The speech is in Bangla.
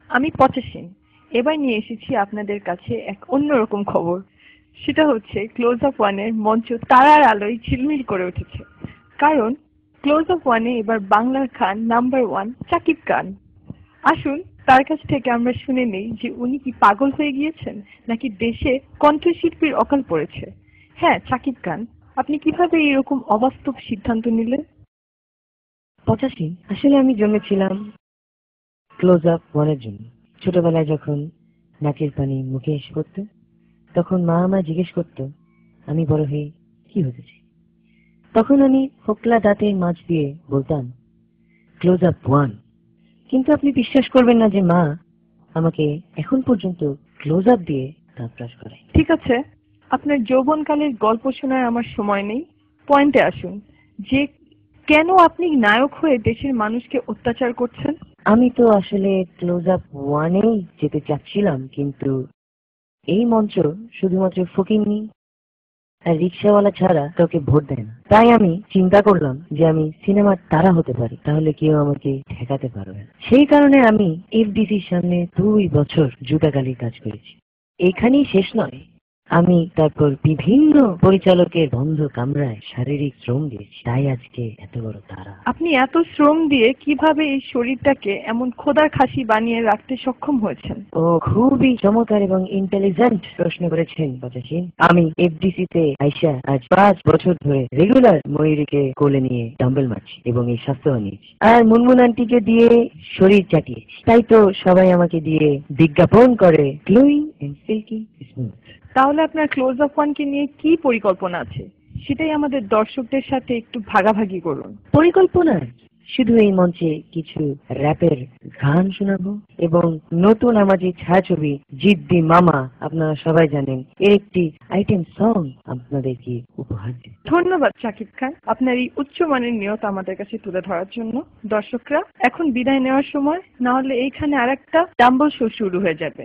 আমি পচাশিন। এবার নিয়ে এসেছি আপনাদের কাছে এক অন্যরকম খবর। সেটা হচ্ছে ক্লোজ আপ ওয়ানের মঞ্চ তারার আলোয় ঝিলমিল করে উঠেছে। কারণ ক্লোজ আপ ওয়ানে এবার বাংলার খান নাম্বার ওয়ান শাকিব খান। আসুন তার কাছ থেকে আমরা শুনে নেই যে উনি কি পাগল হয়ে গিয়েছেন নাকি দেশে কণ্ঠশিল্পীর অকাল পড়েছে। হ্যাঁ শাকিব খান, আপনি কিভাবে এরকম অবাস্তব সিদ্ধান্ত নিলেন? 85 আসলে আমি জন্মেছিলাম ক্লোজ আপ ওয়ানের জন্য। ছোটবেলায় যখন নাকের পানি মুখে এসে পড়তো তখন মা আমায় জিজ্ঞেস করতো আমি বড় হয়ে কি হতে চাই। তখন আমি ফোকলা দাঁতের মাছ দিয়ে বলতাম ক্লোজ আপ ওয়ান। কিন্তু আপনি বিশ্বাস করবেন না যে মা আমাকে এখন পর্যন্ত ক্লোজ আপ দিয়ে দাঁত ব্রাশ করায়। ঠিক আছে, আপনার যৌবনকালের গল্প শোনার আমার সময় নেই। পয়েন্টে আসুন যে কেন আপনি নায়ক হয়ে দেশের মানুষকে অত্যাচার করছেন। আমি তো আসলে ক্লোজ আপ ওয়ানেই যেতে চাচ্ছিলাম, কিন্তু এই মঞ্চ শুধুমাত্র ফকিন্নি আর রিক্সাওয়ালা ছাড়া কাউকে ভোট দেয় না। তাই আমি চিন্তা করলাম যে আমি সিনেমার তারা হতে পারি, তাহলে কেউ আমাকে ঠেকাতে পারবে না। সেই কারণে আমি এফডিসির সামনে 2 বছর জুতাকালির কাজ করেছি। এখানেই শেষ নয়, আমি তারপর বিভিন্ন পরিচালকের বন্ধ কামরায় শারীরিক শ্রম দিয়েছি, তাই আজকে এত বড় তারা। আপনি এত শ্রম দিয়ে কিভাবে এই শরীরটাকে এমন খোদার খাসি বানিয়ে রাখতে সক্ষম হয়েছেন? ও খুবই চমৎকার এবং ইন্টেলিজেন্ট প্রশ্ন করেছেন পঁচাশি। আমি এফডিসি তে আইসা আজ 5 বছর ধরে রেগুলার ময়ূরীকে কোলে নিয়ে ডাম্বেল মারছি এবং এই স্বাস্থ্য বানিয়েছি, আর মুনমুন আন্টিকে দিয়ে শরীর চাটিয়েছি। তাই তো সবাই আমাকে দিয়ে বিজ্ঞাপন করে গ্লোয়িং এন্ড সিল্কি স্মুথ। তাহলে আপনার ক্লোজ আপ ওয়ানকে নিয়ে কি পরিকল্পনা আছে সেটাই আমাদের দর্শকদের সাথে একটু ভাগাভাগি করুন। পরিকল্পনা শুধু এই মঞ্চে কিছু র্যাপের গান শোনাবো এবং নতুন আমাদের ছায়াছবি জিদ্দি মামা, আপনারা সবাই জানেন, এর একটি আইটেম সং আপনাদেরকে উপহার দেব। ধন্যবাদ শাকিব খান, আপনার এই উচ্চমানের নিয়ত আমাদের কাছে তুলে ধরার জন্য। দর্শকরা এখন বিদায় নেওয়ার সময়, না হলে এইখানে আরেকটা ডাম্বল শো শুরু হয়ে যাবে।